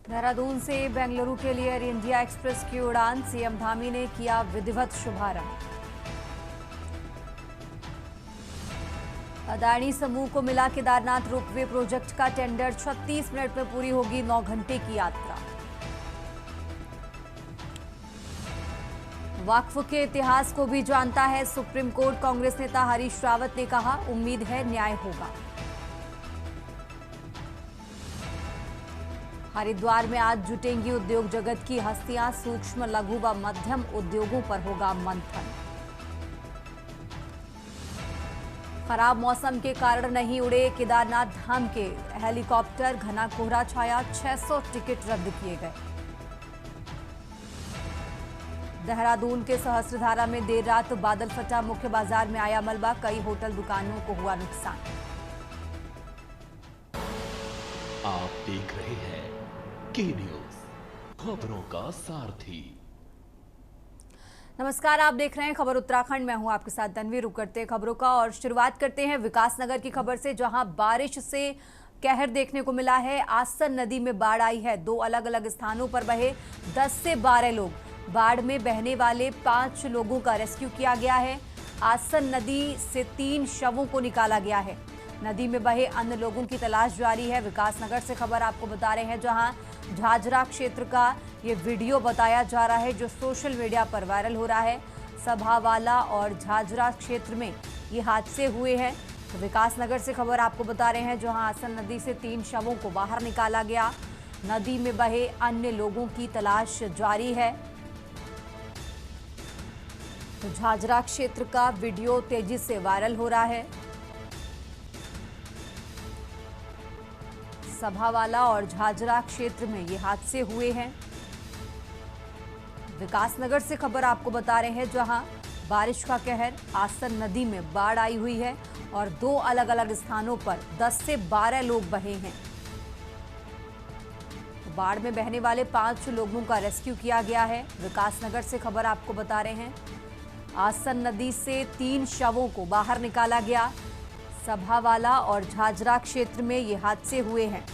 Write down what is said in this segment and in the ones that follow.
देहरादून से बेंगलुरु के लिए एयर इंडिया एक्सप्रेस की उड़ान, सीएम धामी ने किया विधिवत शुभारंभ। अदानी समूह को मिला केदारनाथ रोपवे प्रोजेक्ट का टेंडर, 36 मिनट में पूरी होगी 9 घंटे की यात्रा। वक्फ के इतिहास को भी जानता है सुप्रीम कोर्ट, कांग्रेस नेता हरीश रावत ने कहा, उम्मीद है न्याय होगा। हरिद्वार में आज जुटेंगी उद्योग जगत की हस्तियां, सूक्ष्म लघु व मध्यम उद्योगों पर होगा मंथन। खराब मौसम के कारण नहीं उड़े केदारनाथ धाम के हेलीकॉप्टर, घना कोहरा छाया, 600 टिकट रद्द किए गए। देहरादून के सहस्त्रधारा में देर रात बादल फटा, मुख्य बाजार में आया मलबा, कई होटल दुकानों को हुआ नुकसान। आप देख रहे हैं के न्यूज, खबरों का सारथी। नमस्कार, आप देख रहे हैं खबर उत्तराखंड। मैं हूं आपके साथ तन्वी। रुक करते हैं खबरों का और शुरुआत करते हैं विकासनगर की खबर से, जहां बारिश से कहर देखने को मिला है। आसन नदी में बाढ़ आई है, 2 अलग अलग स्थानों पर बहे 10 से 12 लोग। बाढ़ में बहने वाले 5 लोगों का रेस्क्यू किया गया है। आसन नदी से 3 शवों को निकाला गया है। नदी में बहे अन्य लोगों की तलाश जारी है। विकासनगर से खबर आपको बता रहे हैं, जहां झाझरा क्षेत्र का ये वीडियो बताया जा रहा है जो सोशल मीडिया पर वायरल हो रहा है। सभावाला और झाझरा क्षेत्र में ये हादसे हुए हैं। तो विकासनगर से खबर आपको बता रहे हैं, जहां आसन नदी से 3 शवों को बाहर निकाला गया। नदी में बहे अन्य लोगों की तलाश जारी है। तो झाझरा क्षेत्र का वीडियो तेजी से वायरल हो रहा है। सभावाला और झाझरा क्षेत्र में ये हादसे हुए हैं। विकासनगर से खबर आपको बता रहे हैं, जहां बारिश का कहर, आसन नदी में बाढ़ आई हुई है और 2 अलग अलग स्थानों पर 10 से 12 लोग बहे हैं। तो बाढ़ में बहने वाले 5 लोगों का रेस्क्यू किया गया है। विकासनगर से खबर आपको बता रहे हैं, आसन नदी से 3 शवों को बाहर निकाला गया। सभावाला और झाझरा क्षेत्र में ये हादसे हुए हैं।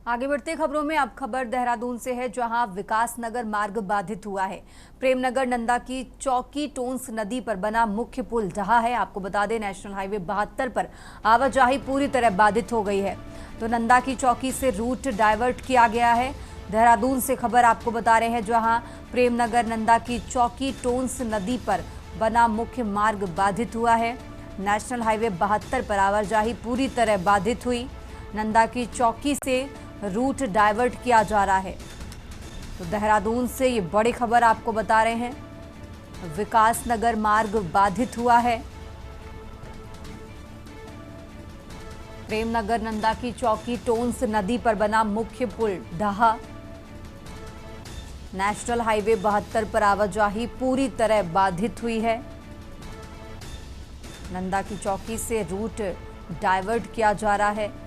आगे बढ़ते खबरों में अब खबर देहरादून से है, जहां विकासनगर मार्ग बाधित हुआ है। प्रेमनगर नंदा की चौकी टोंस नदी पर बना मुख्य पुल ढहा है। आपको बता दें, नेशनल हाईवे 72 पर आवाजाही पूरी तरह बाधित हो गई है। तो नंदा की चौकी से रूट डाइवर्ट किया गया है। देहरादून से खबर आपको बता रहे हैं, जहाँ प्रेमनगर नंदा की चौकी टोंस नदी पर बना मुख्य मार्ग बाधित हुआ है। नेशनल हाईवे 72 पर आवाजाही पूरी तरह बाधित हुई। नंदा की चौकी से रूट डाइवर्ट किया जा रहा है। तो देहरादून से ये बड़ी खबर आपको बता रहे हैं, विकासनगर मार्ग बाधित हुआ है। प्रेमनगर नंदा की चौकी टोंस नदी पर बना मुख्य पुल ढहा। नेशनल हाईवे 72 पर आवाजाही पूरी तरह बाधित हुई है। नंदा की चौकी से रूट डाइवर्ट किया जा रहा है।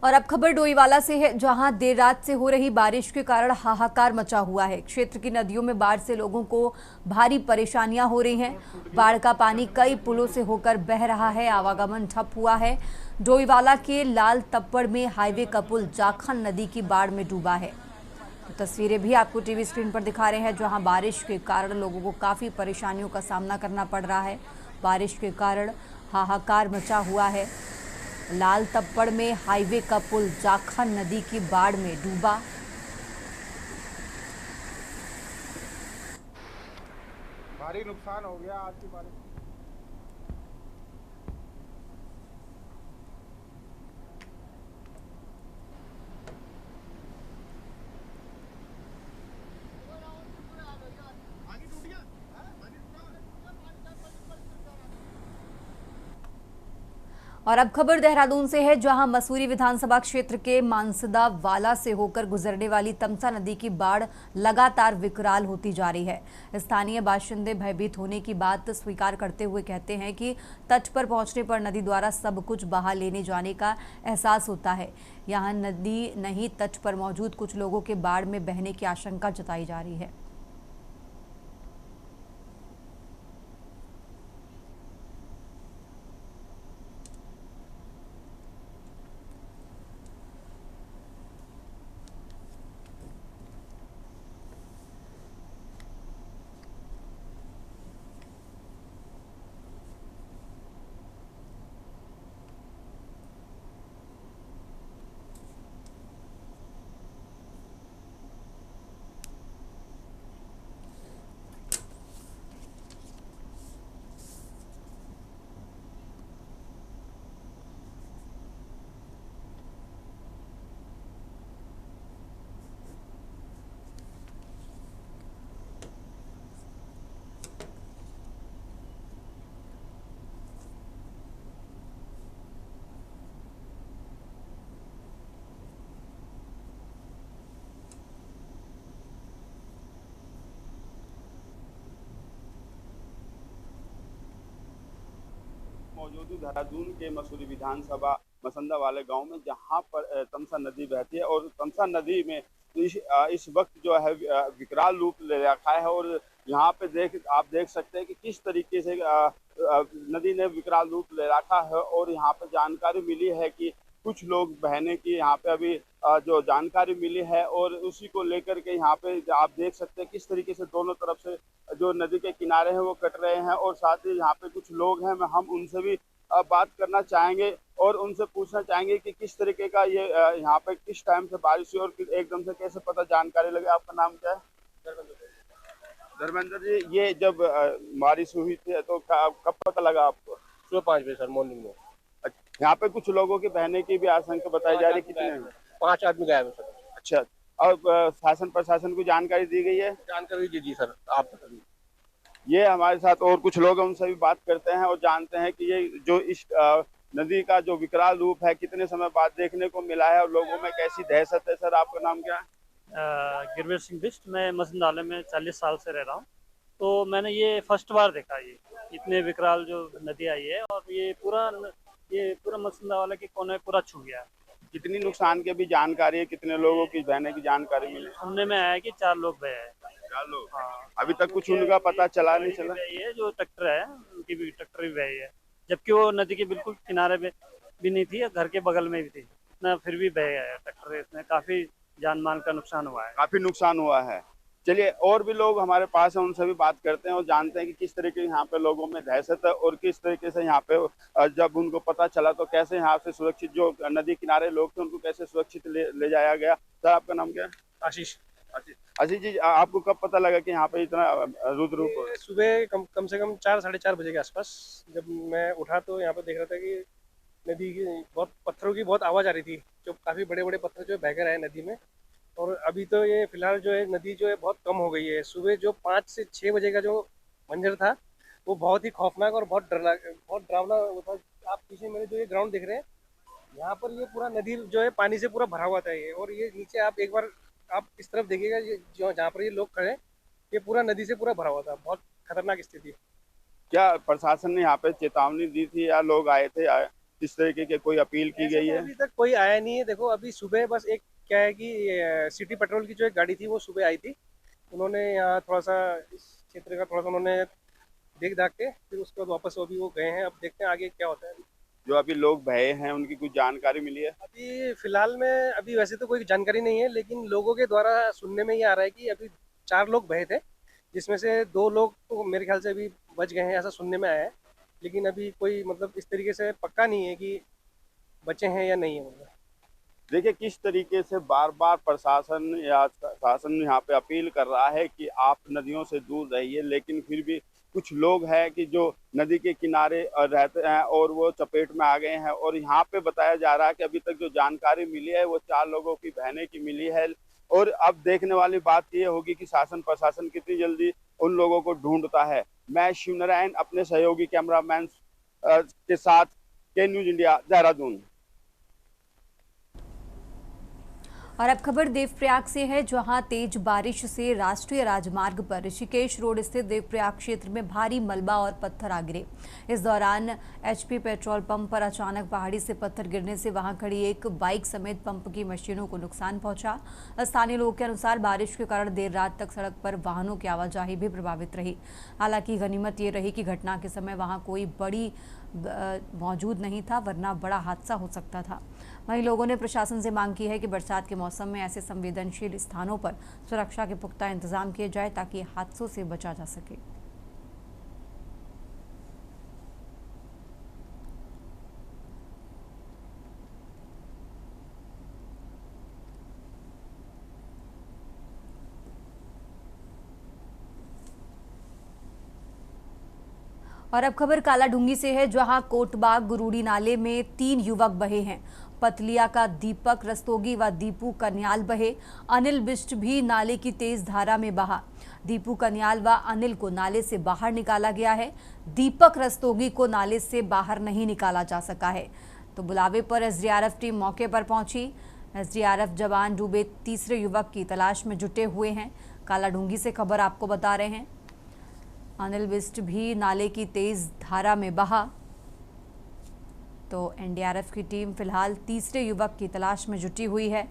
और अब खबर डोईवाला से है, जहां देर रात से हो रही बारिश के कारण हाहाकार मचा हुआ है। क्षेत्र की नदियों में बाढ़ से लोगों को भारी परेशानियां हो रही हैं। बाढ़ का पानी कई पुलों से होकर बह रहा है, आवागमन ठप हुआ है। डोईवाला के लाल तप्पड़ में हाईवे का पुल जाखन नदी की बाढ़ में डूबा है। तो तस्वीरें भी आपको टीवी स्क्रीन पर दिखा रहे हैं, जहां बारिश के कारण लोगों को काफी परेशानियों का सामना करना पड़ रहा है। बारिश के कारण हाहाकार मचा हुआ है। लाल तप्पड़ में हाईवे का पुल जाखन नदी की बाढ़ में डूबा। भारी नुकसान हो गया आज की बारिश। और अब खबर देहरादून से है, जहां मसूरी विधानसभा क्षेत्र के मानसदा वाला से होकर गुजरने वाली तमसा नदी की बाढ़ लगातार विकराल होती जा रही है। स्थानीय बाशिंदे भयभीत होने की बात स्वीकार करते हुए कहते हैं कि तट पर पहुंचने पर नदी द्वारा सब कुछ बहा लेने जाने का एहसास होता है। यहां नदी नहीं, तट पर मौजूद कुछ लोगों के बाढ़ में बहने की आशंका जताई जा रही है। मौजूद हूँ देहरादून के मसूरी विधानसभा मसंदा वाले गांव में, जहां पर तमसा नदी बहती है और तमसा नदी में इस वक्त जो है विकराल रूप ले रखा है। और यहाँ पे आप देख सकते हैं कि किस तरीके से नदी ने विकराल रूप ले रखा है। और यहाँ पे जानकारी मिली है कि कुछ लोग बहने की यहाँ पे अभी जो जानकारी मिली है, और उसी को लेकर के यहाँ पे आप देख सकते हैं किस तरीके से दोनों तरफ से जो नदी के किनारे हैं वो कट रहे हैं। और साथ ही यहाँ पे कुछ लोग हैं, हम उनसे भी बात करना चाहेंगे और उनसे पूछना चाहेंगे कि किस तरीके का ये यहाँ पे किस टाइम से बारिश हुई और एकदम से कैसे पता जानकारी लगे। आपका नाम क्या है? धर्मेंद्र जी, ये जब बारिश हुई थी तो कब पता लगा आपको? सुबह 5 बजे सर, मॉर्निंग में। यहाँ पे कुछ लोगों की बहने की भी आशंका बताई जा रही है, कितने? 5 आदमी गायब है सर। अच्छा, और शासन प्रशासन को जानकारी दी गई है? जानकारी दीजिए सर, आप बताइए। ये हमारे साथ और कुछ लोग हैं, उनसे भी बात करते हैं और जानते हैं कि ये जो इस नदी का जो विकराल रूप है कितने समय बाद देखने को मिला है और लोगों में कैसी दहशत है। सर, आपका नाम क्या है? गिरवीर सिंह बिष्ट। मैं मसंदाले में 40 साल से रह रहा हूँ। तो मैंने ये फर्स्ट बार देखा, ये इतने विकराल जो नदी आई है, और ये पूरा मसंदा वाला के कोने पूरा छू गया है। कितनी नुकसान की भी जानकारी है, कितने लोगों की बहने की जानकारी मिली? सुनने में आया है कि 4 लोग बहे हैं। 4 लोग? हाँ, अभी तक कुछ उनका पता चला नहीं चला? ये जो ट्रैक्टर है उनकी भी ट्रैक्टर भी बही है, जबकि वो नदी के बिल्कुल किनारे पे भी नहीं थी, घर के बगल में भी थी, इतना फिर भी बह गया है ट्रैक्टर। इसमें काफी जान माल का नुकसान हुआ है। काफी नुकसान हुआ है। चलिए, और भी लोग हमारे पास हैं, उनसे भी बात करते हैं और जानते हैं कि किस तरीके यहाँ पे लोगों में दहशत है और किस तरीके से यहाँ पे जब उनको पता चला तो कैसे यहाँ से सुरक्षित जो नदी किनारे लोग थे उनको कैसे सुरक्षित ले जाया गया। सर, आपका नाम क्या है? आशीष। आशीष जी, आपको कब पता लगा कि यहाँ पे इतना रुद्र रूप हो? सुबह कम से कम 4 साढ़े 4 बजे के आसपास जब मैं उठा तो यहाँ पे देख रहा था कि नदी की बहुत पत्थरों की बहुत आवाज़ आ रही थी, जो काफ़ी बड़े बड़े पत्थर जो बह कर आए नदी में। और अभी तो ये फिलहाल जो है नदी जो है बहुत कम हो गई है। सुबह जो 5 से 6 बजे का जो मंजर था वो बहुत ही खौफनाक और बहुत डरावना था। आप पीछे मेरे जो ये ग्राउंड देख रहे हैं, यहाँ पर ये पूरा नदी जो है पानी से पूरा भरा हुआ था ये। और ये नीचे आप एक बार आप इस तरफ देखिएगा, ये जो जहाँ पर ये लोग खड़े हैं ये पूरा नदी से पूरा भरा हुआ था। बहुत खतरनाक स्थिति। क्या प्रशासन ने यहाँ पे चेतावनी दी थी या लोग आए थे? इस तरीके की कोई अपील की ऐसा गई तो है? अभी तक कोई आया नहीं है। देखो अभी सुबह बस एक क्या है कि सिटी पेट्रोल की जो एक गाड़ी थी वो सुबह आई थी। उन्होंने यहाँ थोड़ा सा इस क्षेत्र का थोड़ा सा उन्होंने देख दाख के फिर उसके बाद वापस अभी वो गए हैं। अब देखते हैं आगे क्या होता है। जो अभी लोग भय हैं उनकी कुछ जानकारी मिली है? अभी फिलहाल में अभी वैसे तो कोई जानकारी नहीं है, लेकिन लोगों के द्वारा सुनने में ये आ रहा है कि अभी 4 लोग भय थे, जिसमें से 2 लोग तो मेरे ख्याल से अभी बच गए हैं, ऐसा सुनने में आया है। लेकिन अभी कोई मतलब इस तरीके से पक्का नहीं है कि बचे हैं या नहीं है मतलब। देखिए किस तरीके से बार बार प्रशासन या शासन यहाँ पे अपील कर रहा है कि आप नदियों से दूर रहिए, लेकिन फिर भी कुछ लोग हैं कि जो नदी के किनारे रहते हैं और वो चपेट में आ गए हैं। और यहाँ पे बताया जा रहा है कि अभी तक जो जानकारी मिली है वो 4 लोगों की बहने की मिली है। और अब देखने वाली बात ये होगी कि शासन प्रशासन कितनी जल्दी उन लोगों को ढूंढता है। मैं शिवनारायण अपने सहयोगी कैमरामैन के साथ, के न्यूज इंडिया, देहरादून। और अब खबर देवप्रयाग से है, जहां तेज बारिश से राष्ट्रीय राजमार्ग पर ऋषिकेश रोड स्थित देवप्रयाग क्षेत्र में भारी मलबा और पत्थर आ गिरे। इस दौरान एचपी पेट्रोल पंप पर अचानक पहाड़ी से पत्थर गिरने से वहां खड़ी एक बाइक समेत पंप की मशीनों को नुकसान पहुंचा। स्थानीय लोगों के अनुसार बारिश के कारण देर रात तक सड़क पर वाहनों की आवाजाही भी प्रभावित रही। हालांकि गनीमत ये रही कि घटना के समय वहां कोई बड़ी मौजूद नहीं था, वरना बड़ा हादसा हो सकता था। वहीं लोगों ने प्रशासन से मांग की है कि बरसात के मौसम में ऐसे संवेदनशील स्थानों पर सुरक्षा के पुख्ता इंतजाम किए जाए ताकि हादसों से बचा जा सके। और अब खबर कालाढूंगी से है, जहां कोटबाग गुरूड़ी नाले में 3 युवक बहे हैं। पतलिया का दीपक रस्तोगी व दीपू कन्याल बहे। अनिल बिष्ट भी नाले की तेज धारा में बहा। दीपू कन्याल व अनिल को नाले से बाहर निकाला गया है। दीपक रस्तोगी को नाले से बाहर नहीं निकाला जा सका है, तो बुलावे पर एसडीआरएफ टीम मौके पर पहुंची। एसडीआरएफ जवान डूबे तीसरे युवक की तलाश में जुटे हुए हैं। कालाढूंगी से खबर आपको बता रहे हैं, अनिल बिष्ट भी नाले की तेज धारा में बहा। तो एनडीआरएफ की टीम फिलहाल तीसरे युवक की तलाश में जुटी हुई है।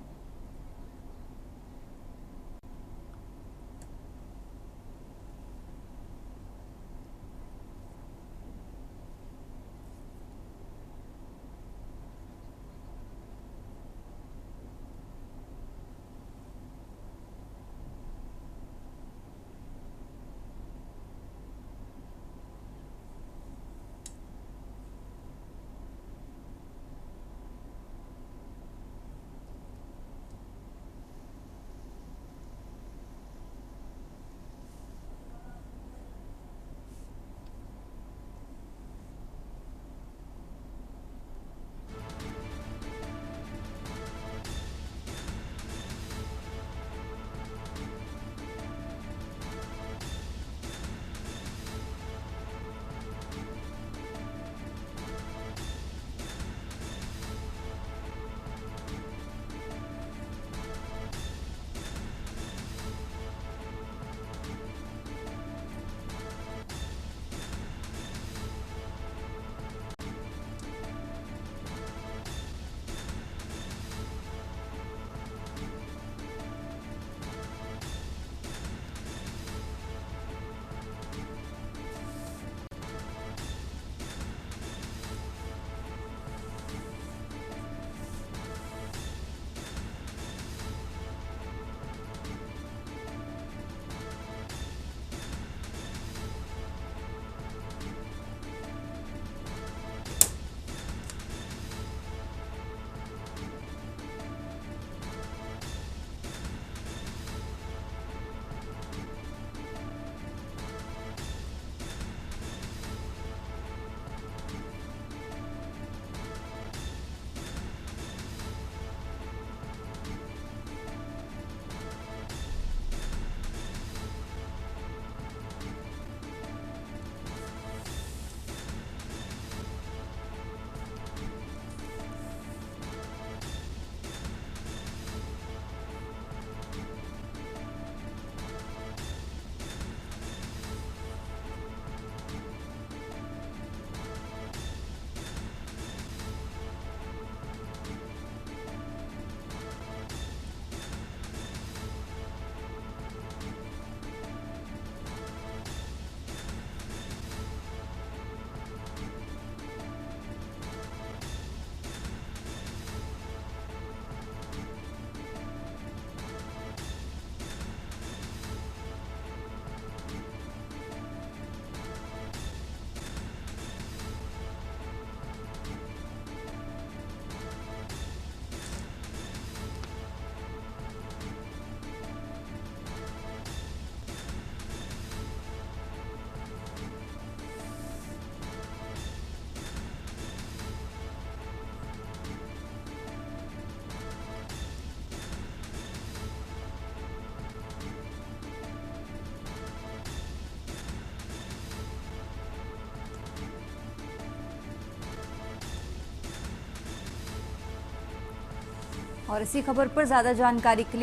और इसी खबर पर ज्यादा जानकारी के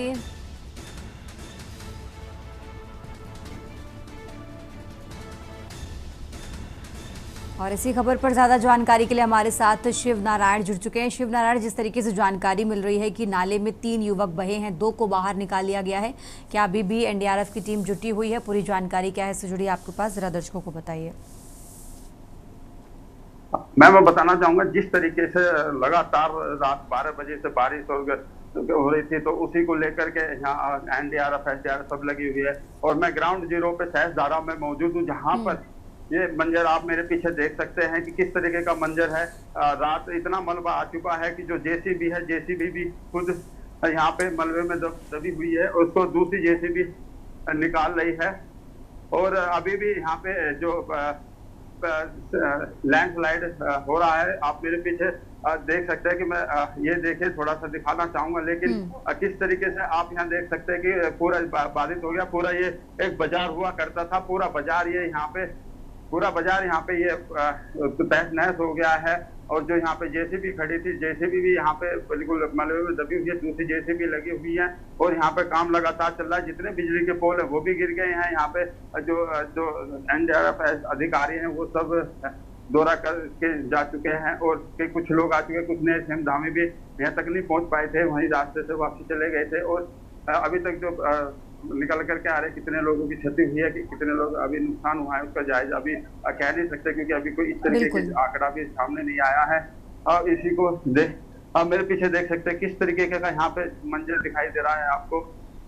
लिए हमारे साथ शिव नारायण जुड़ चुके हैं। शिव नारायण, जिस तरीके से जानकारी मिल रही है कि नाले में 3 युवक बहे हैं, 2 को बाहर निकाल लिया गया है, क्या अभी भी एनडीआरएफ की टीम जुटी हुई है? पूरी जानकारी क्या है इससे जुड़ी आपके पास, जरा दर्शकों को बताइए। मैं बताना चाहूंगा, जिस तरीके से लगातार रात 12 बजे से बारिश हो रही थी, तो उसी को लेकर के यहाँ एनडीआरएफ एसडीआरएफ सब लगी हुई है। और मैं ग्राउंड जीरो पे सहसदारा में मौजूद हूँ, जहाँ पर ये मंजर आप मेरे पीछे देख सकते हैं कि किस तरीके का मंजर है। रात इतना मलबा आ चुका है कि जो जेसीबी है, जेसीबी भी खुद यहाँ पे मलबे में दबी हुई है, उसको दूसरी जेसीबी निकाल रही है। और अभी भी यहाँ पे जो लैंडस्लाइड हो रहा है, आप मेरे पीछे देख सकते हैं कि मैं ये देखे थोड़ा सा दिखाना चाहूंगा, लेकिन किस तरीके से आप यहाँ देख सकते हैं कि पूरा बाधित हो गया। पूरा ये एक बाजार हुआ करता था, पूरा बाजार यहाँ पे ये तहस नहस हो गया है। और जो यहाँ पे जेसीबी खड़ी थी, जेसीबी भी यहाँ पे बिल्कुल मलबे में दबी हुई है, दूसरी जेसीबी लगी हुई है और यहाँ पे काम लगातार चल रहा है। जितने बिजली के पोल है वो भी गिर गए हैं। यहाँ पे जो एनडीआरएफ अधिकारी हैं वो सब दौरा करके जा चुके हैं और कुछ लोग आ चुके हैं, कुछ नए सिम धामी भी यहाँ तक नहीं पहुंच पाए थे, वहीं रास्ते से वापसी चले गए थे। और अभी तक जो निकल करके आ रहे कितने लोगों की क्षति हुई है, कि कितने लोग अभी नुकसान हुआ है, उसका जायजा अभी कह नहीं सकते, क्योंकि अभी कोई इस तरीके का आंकड़ा भी सामने नहीं आया है। और इसी को आप मेरे पीछे देख सकते हैं किस तरीके का यहाँ पे मंजर दिखाई दे रहा है आपको।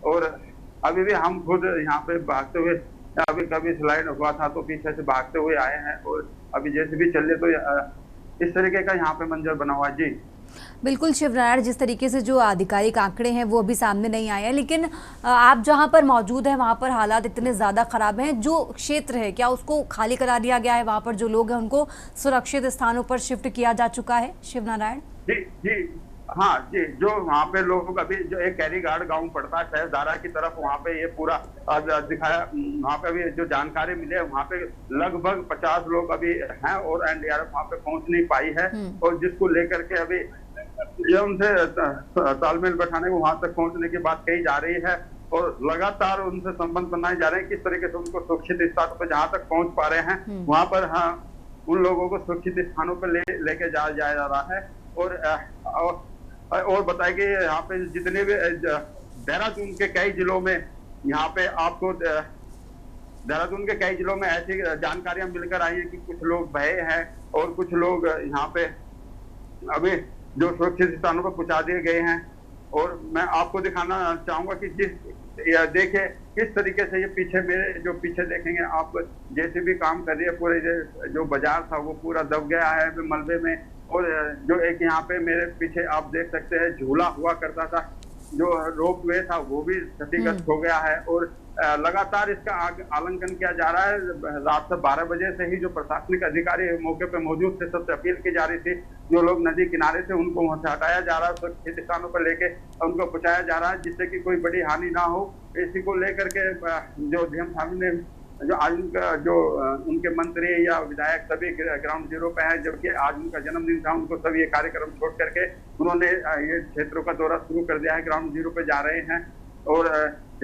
और अभी भी हम खुद यहाँ पे भागते हुए, अभी कभी स्लाइड हुआ था तो पीछे से भागते हुए आए हैं, और अभी जैसे भी चल रहे तो इस तरीके का यहाँ पे मंजर बना हुआ है। जी बिल्कुल शिव नारायण, जिस तरीके से जो आधिकारिक आंकड़े हैं वो अभी सामने नहीं आए हैं, लेकिन आप जहां पर मौजूद हैं वहां पर हालात इतने ज़्यादा ख़राब हैं। जो क्षेत्र है, क्या उसको खाली करा दिया गया है? वहां पर जो लोग हैं उनको सुरक्षित स्थानों पर शिफ्ट किया जा चुका है? शिव नारायण जी हाँ जी, जो वहाँ पे लोग अभी जो एक कैरीगार्ड गांव पड़ता है सहसदारा की तरफ, वहाँ पे ये पूरा दिखाया। वहाँ पे अभी जो जानकारी मिली है, वहाँ पे लगभग 50 लोग अभी हैं और एनडीआरएफ वहाँ पे पहुंच नहीं पाई है। और जिसको लेकर के अभी ये उनसे तालमेल बैठाने को वहां तक पहुंचने की बात कही जा रही है, और लगातार उनसे संबंध बनाए जा रहे हैं, किस तरीके से उनको सुरक्षित स्थानों पर जहां तक पहुंच पा रहे हैं वहां पर उन लोगों को सुरक्षित स्थानों पर लेके जाया जा रहा है। और बताया कि यहाँ पे जितने भी देहरादून के कई जिलों में यहाँ पे आपको देहरादून के कई जिलों में ऐसी जानकारियां मिलकर आई है कि कुछ लोग भय हैं और कुछ लोग यहाँ पे अभी जो सुरक्षित स्थानों पर पहुंचा दिए गए हैं। और मैं आपको दिखाना चाहूंगा कि देखिए किस तरीके से ये पीछे मेरे जो पीछे देखेंगे आप, जैसे भी काम कर रही है, पूरे जो बाजार था वो पूरा दब गया है मलबे में। और जो एक यहाँ पे मेरे पीछे आप देख सकते हैं झूला हुआ करता था, जो रोप वे था वो भी क्षतिग्रस्त हो गया है। और लगातार इसका आलंकन किया जा रहा है। रात से 12 बजे से ही जो प्रशासनिक अधिकारी मौके पे मौजूद थे, सबसे अपील की जा रही थी, जो लोग नदी किनारे थे उनको वहां से हटाया जा रहा है, सुरक्षित स्थानों पर लेके उनको पहुंचाया जा रहा है, जिससे कि कोई बड़ी हानि ना हो। इसी को लेकर के जो डीएम साहब ने जो आज उनका जो उनके मंत्री या विधायक सभी ग्राउंड जीरो पे है, जबकि आज उनका जन्मदिन था, उनको सभी ये कार्यक्रम छोड़ करके उन्होंने ये क्षेत्रों का दौरा शुरू कर दिया है, ग्राउंड जीरो पे जा रहे हैं। और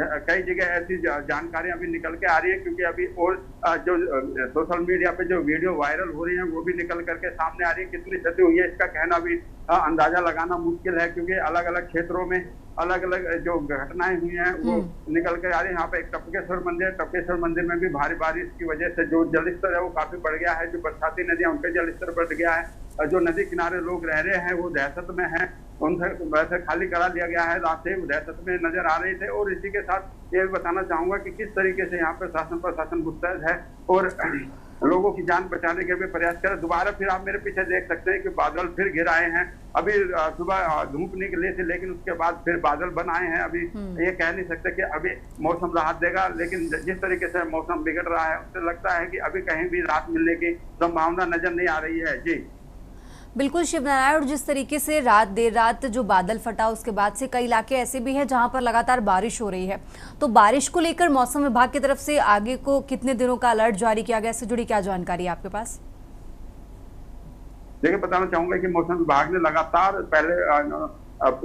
कई जगह ऐसी जानकारियां अभी निकल के आ रही है, क्योंकि अभी और जो सोशल मीडिया पे जो वीडियो वायरल हो रही है वो भी निकल करके सामने आ रही है। कितनी क्षति हुई है इसका कहना भी अंदाजा लगाना मुश्किल है, क्योंकि अलग अलग क्षेत्रों में अलग अलग जो घटनाएं हुई हैं वो निकल के आ रही है। यहाँ पे एक टपकेश्वर मंदिर में भी भारी बारिश की वजह से जो जलस्तर है वो काफी बढ़ गया है। जो बरसाती नदियां उनका जलस्तर बढ़ गया है। जो नदी किनारे लोग रह रहे हैं वो दहशत में हैं, उनसे वैसे खाली करा लिया गया है, रास्ते दहशत में नजर आ रहे थे। और इसी के साथ ये बताना चाहूंगा कि किस तरीके से यहाँ पे प्रशासन मुस्तैद है और लोगों की जान बचाने के भी प्रयास करें। दोबारा फिर आप मेरे पीछे देख सकते हैं कि बादल फिर घिर आए हैं। अभी सुबह धूप निकली थी, लेकिन उसके बाद फिर बादल बन आए हैं। अभी ये कह नहीं सकते कि अभी मौसम राहत देगा, लेकिन जिस तरीके से मौसम बिगड़ रहा है उससे लगता है कि अभी कहीं भी राहत मिलने की संभावना नजर नहीं आ रही है। जी बिल्कुल शिव नारायण, और जिस तरीके से देर रात जो बादल फटा उसके बाद से कई इलाके ऐसे भी हैं जहां पर लगातार बारिश हो रही है, तो बारिश को लेकर मौसम विभाग की तरफ से आगे को कितने दिनों का अलर्ट जारी किया गया, इससे जुड़ी क्या जानकारी है आपके पास? देखिए, बताना चाहूंगा कि मौसम विभाग ने लगातार पहले अब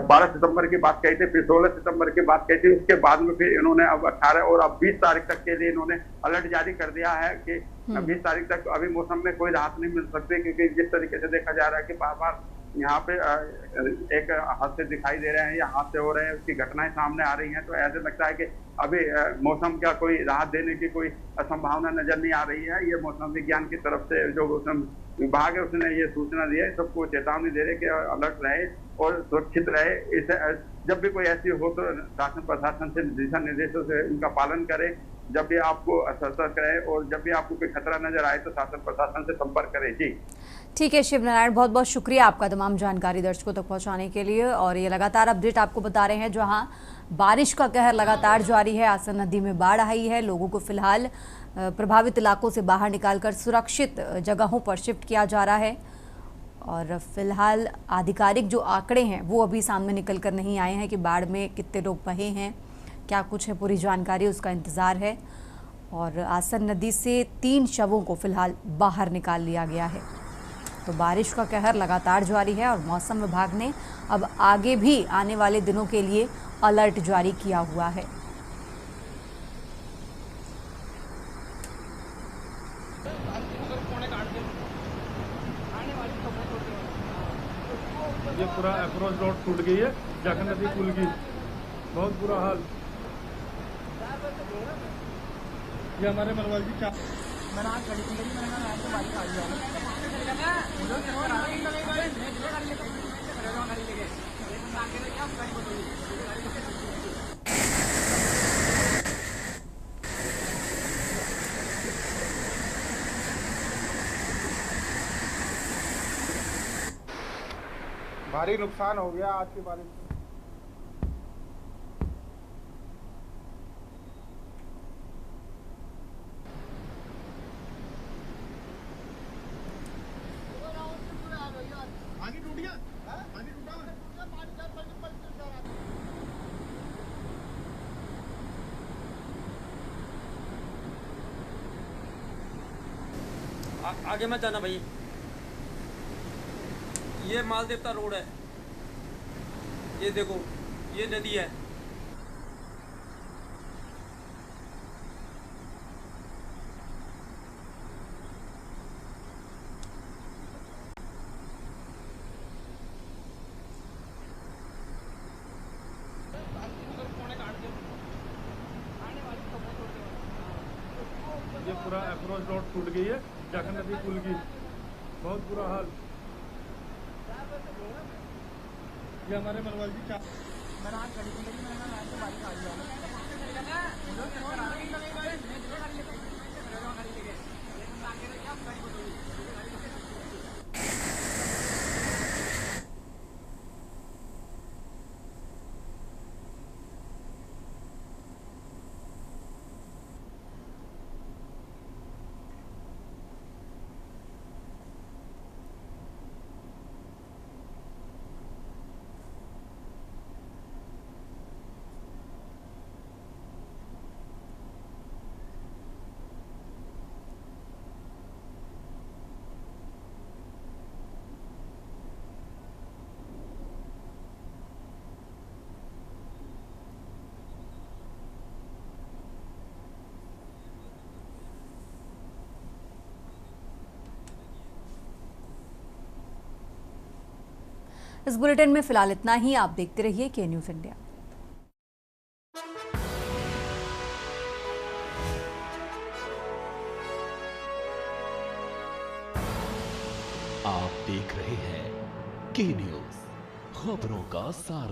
12 सितंबर की बात कही थी, फिर 16 सितंबर की बात कही थी, उसके बाद में फिर इन्होंने अब 18 और अब 20 तारीख तक के लिए इन्होंने अलर्ट जारी कर दिया है कि 20 तारीख तक अभी मौसम में कोई राहत नहीं मिल सकती, क्योंकि जिस तरीके से देखा जा रहा है कि बार बार यहाँ पे एक हादसे दिखाई दे रहे हैं या हादसे हो रहे हैं, उसकी घटनाएं सामने आ रही हैं, तो ऐसे लगता है कि अभी मौसम का कोई राहत देने की कोई संभावना नजर नहीं आ रही है। ये मौसम विज्ञान की तरफ से जो मौसम विभाग है उसने ये सूचना दी है, सबको चेतावनी दे रहे कि अलर्ट रहे और सुरक्षित रहे। इसे जब भी कोई ऐसी हो तो शासन प्रशासन से दिशा निर्देशों से इनका पालन करें, जब भी आपको सतर्क रहे और जब भी आपको कोई खतरा नजर आए तो शासन प्रशासन से संपर्क करें। जी ठीक है शिव नारायण, बहुत बहुत शुक्रिया आपका तमाम जानकारी दर्शकों तक पहुंचाने के लिए। और ये लगातार अपडेट आपको बता रहे हैं, जहां बारिश का कहर लगातार जारी है, आसन नदी में बाढ़ आई है, लोगों को फिलहाल प्रभावित इलाकों से बाहर निकालकर सुरक्षित जगहों पर शिफ्ट किया जा रहा है। और फिलहाल आधिकारिक जो आंकड़े हैं वो अभी सामने निकल कर नहीं आए हैं कि बाढ़ में कितने लोग बहे हैं, क्या कुछ है, पूरी जानकारी उसका इंतज़ार है। और आसन नदी से 3 शवों को फिलहाल बाहर निकाल लिया गया है। तो बारिश का कहर लगातार जारी है और मौसम विभाग ने अब आगे भी आने वाले दिनों के लिए अलर्ट जारी किया हुआ है। ये पूरा अप्रोच रोड टूट गई है, जाखल नदी पुल की बहुत बुरा हाल। ये हमारे मलवाल जी मैंने आज गाड़ी की मैंने बाइक आ गया भारी नुकसान हो गया आज की बारिश में। आगे मत जाना भाई, ये माल देवता रोड है, ये देखो ये नदी है। ये पूरा अप्रोच रोड टूट गई है, जाखल नदी पुल की बहुत बुरा हाल। ये हमारे मलवाल जी मैंने आज गाड़ी की मैंने बाइक आ गया इस बुलेटिन में फिलहाल इतना ही। आप देखते रहिए के न्यूज़ इंडिया। आप देख रहे हैं के न्यूज़, खबरों का सार।